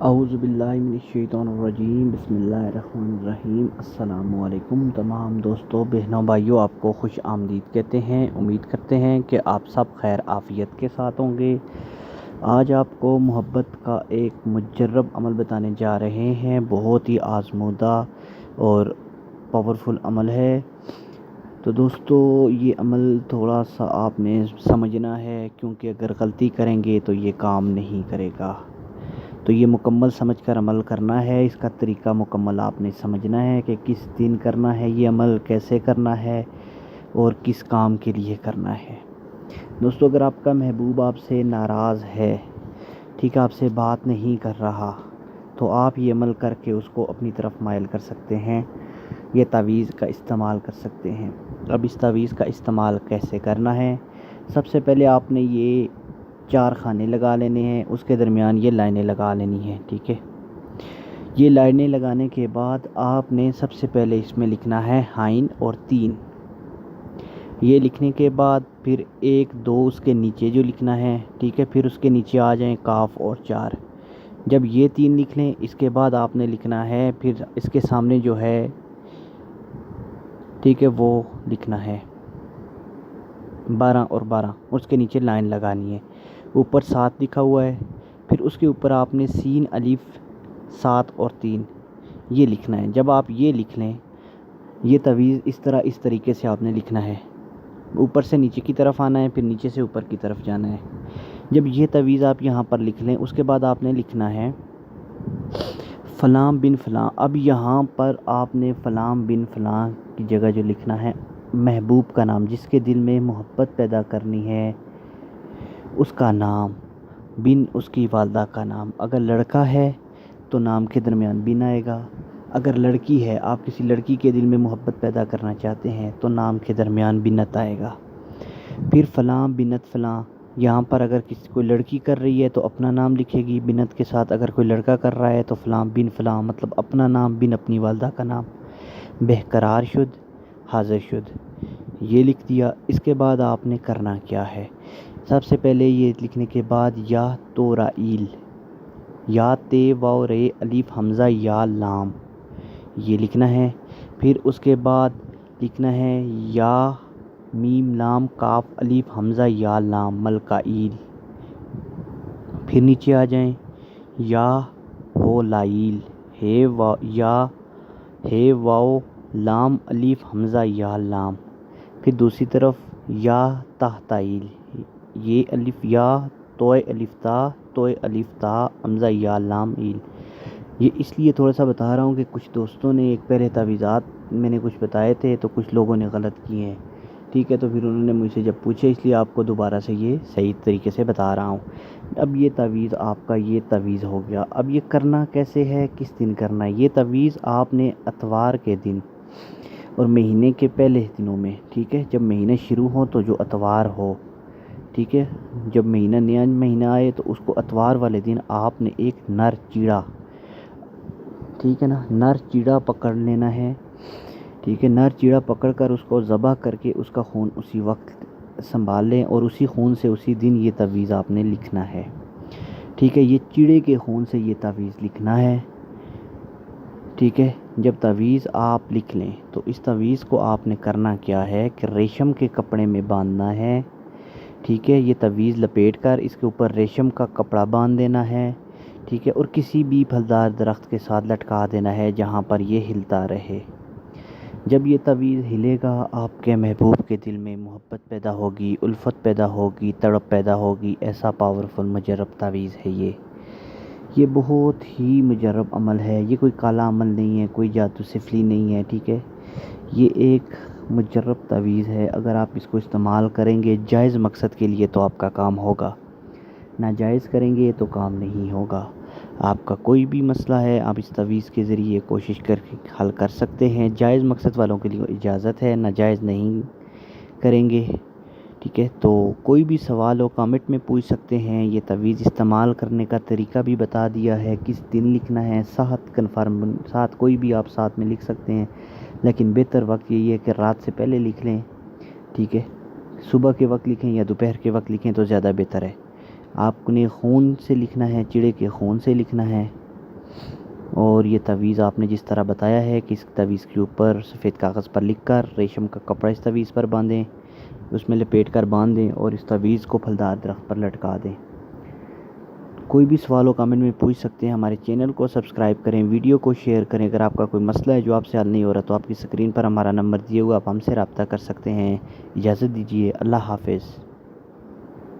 اعوذ باللہ من الشیطان الرجیم، بسم اللہ الرحمن الرحیم۔ السلام علیکم تمام دوستوں، بہنوں، بھائیوں، آپ کو خوش آمدید کہتے ہیں۔ امید کرتے ہیں کہ آپ سب خیر عافیت کے ساتھ ہوں گے۔ آج آپ کو محبت کا ایک مجرب عمل بتانے جا رہے ہیں۔ بہت ہی آزمودہ اور پاورفل عمل ہے۔ تو دوستو، یہ عمل تھوڑا سا آپ نے سمجھنا ہے، کیونکہ اگر غلطی کریں گے تو یہ کام نہیں کرے گا۔ تو یہ مکمل سمجھ کر عمل کرنا ہے۔ اس کا طریقہ مکمل آپ نے سمجھنا ہے کہ کس دن کرنا ہے یہ عمل، کیسے کرنا ہے اور کس کام کے لیے کرنا ہے۔ دوستو، اگر آپ کا محبوب آپ سے ناراض ہے، ٹھیک ہے، آپ سے بات نہیں کر رہا، تو آپ یہ عمل کر کے اس کو اپنی طرف مائل کر سکتے ہیں۔ یہ تعویذ کا استعمال کر سکتے ہیں۔ اب اس تعویذ کا استعمال کیسے کرنا ہے؟ سب سے پہلے آپ نے یہ 4 خانے لگا لینے ہیں، اس کے درمیان یہ لائنیں لگا لینی ہیں، ٹھیک ہے۔ یہ لائنیں لگانے کے بعد آپ نے سب سے پہلے اس میں لکھنا ہے ھ اور 3۔ یہ لکھنے کے بعد پھر 1 2 اس کے نیچے جو لکھنا ہے، ٹھیک ہے، پھر اس کے نیچے آ جائیں ک اور 4۔ جب یہ 3 لکھ لیں، اس کے بعد آپ نے لکھنا ہے، پھر اس کے سامنے جو ہے، ٹھیک ہے، وہ لکھنا ہے 12 اور 12، اس کے نیچے لائن لگانی ہے۔ اوپر 7 لکھا ہوا ہے، پھر اس کے اوپر آپ نے سین الف 7 اور 3 یہ لکھنا ہے۔ جب آپ یہ لکھ لیں، یہ تعویذ اس طریقے سے آپ نے لکھنا ہے۔ اوپر سے نیچے کی طرف آنا ہے، پھر نیچے سے اوپر کی طرف جانا ہے۔ جب یہ تعویذ آپ یہاں پر لکھ لیں، اس کے بعد آپ نے لکھنا ہے فلاں بن فلاں۔ اب یہاں پر آپ نے فلاں بن فلاں کی جگہ جو لکھنا ہے محبوب کا نام، جس کے دل میں محبت پیدا کرنی ہے، اس کا نام، بن اس کی والدہ کا نام۔ اگر لڑکا ہے تو نام کے درمیان بن آئے گا، اگر لڑکی ہے، آپ کسی لڑکی کے دل میں محبت پیدا کرنا چاہتے ہیں تو نام کے درمیان بنت آئے گا۔ پھر فلاں بنت فلاں، یہاں پر اگر کوئی لڑکی کر رہی ہے تو اپنا نام لکھے گی بنت کے ساتھ، اگر کوئی لڑکا کر رہا ہے تو فلاں بن فلاں، مطلب اپنا نام بن اپنی والدہ کا نام۔ بہقرار شد، حاضر شد، یہ لکھ دیا۔ اس کے بعد آپ نے کرنا کیا ہے؟ سب سے پہلے یہ لکھنے کے بعد یا تو رائیل، یا تے واو رے الف حمزہ یا لام، یہ لکھنا ہے۔ پھر اس کے بعد لکھنا ہے یا میم لام کاف الف حمزہ یا لام ملکائیل۔ پھر نیچے آ جائیں یا ہو لائیل، یا ہے واو لام الف حمزہ یا لام۔ پھر دوسری طرف یا تحتائیل، یہ الف یا توئے الف تا حمزہ یا لام ایل۔ یہ اس لیے تھوڑا سا بتا رہا ہوں کہ کچھ دوستوں نے ایک پہلے تعویذات میں نے کچھ بتائے تھے تو کچھ لوگوں نے غلط کیے ہیں، ٹھیک ہے، تو پھر انہوں نے مجھ سے جب پوچھے، اس لیے آپ کو دوبارہ سے یہ صحیح طریقے سے بتا رہا ہوں۔ اب یہ تعویذ آپ کا یہ تعویذ ہو گیا۔ اب یہ کرنا کیسے ہے، کس دن کرنا ہے؟ یہ تعویذ آپ نے اتوار کے دن اور مہینے کے پہلے دنوں میں، ٹھیک ہے، جب مہینہ شروع ہو تو جو اتوار ہو، ٹھیک ہے، جب نیا مہینہ آئے تو اس کو اتوار والے دن آپ نے ایک نر چیڑا، ٹھیک ہے نا، نر چیڑا پکڑ لینا ہے، ٹھیک ہے، نر چیڑا پکڑ کر اس کو ذبح کر کے اس کا خون اسی وقت سنبھال لیں، اور اسی خون سے اسی دن یہ تعویذ آپ نے لکھنا ہے، ٹھیک ہے۔ یہ چیڑے کے خون سے یہ تعویذ لکھنا ہے، ٹھیک ہے۔ جب تعویذ آپ لکھ لیں تو اس تعویذ کو آپ نے کرنا کیا ہے کہ ریشم کے کپڑے میں باندھنا ہے، ٹھیک ہے۔ یہ تعویذ لپیٹ کر اس کے اوپر ریشم کا کپڑا باندھ دینا ہے، ٹھیک ہے، اور کسی بھی پھلدار درخت کے ساتھ لٹکا دینا ہے جہاں پر یہ ہلتا رہے۔ جب یہ تعویذ ہلے گا، آپ کے محبوب کے دل میں محبت پیدا ہوگی، الفت پیدا ہوگی، تڑپ پیدا ہوگی۔ ایسا پاورفل مجرب تعویذ ہے یہ بہت ہی مجرب عمل ہے۔ یہ کوئی کالا عمل نہیں ہے، کوئی جادو سفلی نہیں ہے، ٹھیک ہے۔ یہ ایک مجرب تعویذ ہے۔ اگر آپ اس کو استعمال کریں گے جائز مقصد کے لیے تو آپ کا کام ہوگا، ناجائز کریں گے تو کام نہیں ہوگا۔ آپ کا کوئی بھی مسئلہ ہے، آپ اس تعویذ کے ذریعے کوشش کر کے حل کر سکتے ہیں۔ جائز مقصد والوں کے لیے اجازت ہے، ناجائز نہیں کریں گے، ٹھیک ہے۔ تو کوئی بھی سوال ہو کامنٹ میں پوچھ سکتے ہیں۔ یہ تعویذ استعمال کرنے کا طریقہ بھی بتا دیا ہے، کس دن لکھنا ہے، ساتھ کوئی بھی آپ ساتھ میں لکھ سکتے ہیں، لیکن بہتر وقت یہی ہے کہ رات سے پہلے لکھ لیں، ٹھیک ہے۔ صبح کے وقت لکھیں یا دوپہر کے وقت لکھیں تو زیادہ بہتر ہے۔ آپ نے خون سے لکھنا ہے، چڑے کے خون سے لکھنا ہے، اور یہ تعویذ آپ نے جس طرح بتایا ہے کہ اس تعویذ کے اوپر سفید کاغذ پر لکھ کر ریشم کا کپڑا اس تعویذ پر باندھیں، اس میں لپیٹ کر باندھ دیں اور اس تعویذ کو پھلدار درخت پر لٹکا دیں۔ کوئی بھی سوال ہو کامنٹ میں پوچھ سکتے ہیں۔ ہمارے چینل کو سبسکرائب کریں، ویڈیو کو شیئر کریں۔ اگر آپ کا کوئی مسئلہ ہے جو آپ سے حل نہیں ہو رہا تو آپ کی اسکرین پر ہمارا نمبر دیے ہوا، آپ ہم سے رابطہ کر سکتے ہیں۔ اجازت دیجیے، اللہ حافظ۔